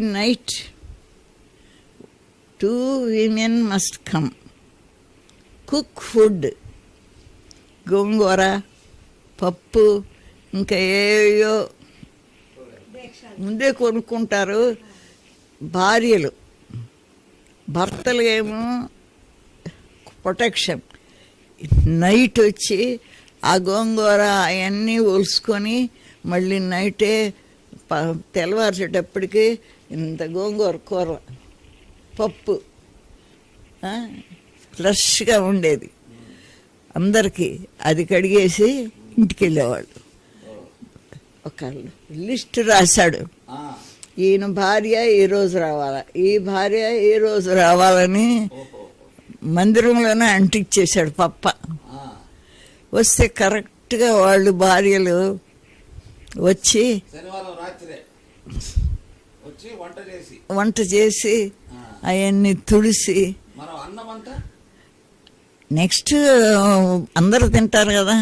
Night, 2 women must come, cook food, గోంగూర, పప్పు, ఇంకా ఏయో ముందే కొనుక్కుంటారు భార్యలు. భర్తలు ఏమో ప్రొటెక్షన్. నైట్ వచ్చి ఆ గోంగూర అవన్నీ ఒలుసుకొని మళ్ళీ నైటే తెల్లవార్చేటప్పటికి ఇంత గోంగూర కూర, పప్పు ఫ్రెష్గా ఉండేది. అందరికీ అది కడిగేసి ఇంటికి వెళ్ళేవాళ్ళు. ఒక లిస్ట్ రాశాడు, ఈయన భార్య ఈ రోజు రావాలా, ఈ భార్య ఈ రోజు రావాలని మందిరంలోనే అంటించేశాడు పప్ప. వస్తే కరెక్ట్గా వాళ్ళు భార్యలు వచ్చి వంట చేసి అవన్నీ తుడిసి నెక్స్ట్ అందరూ తింటారు కదా.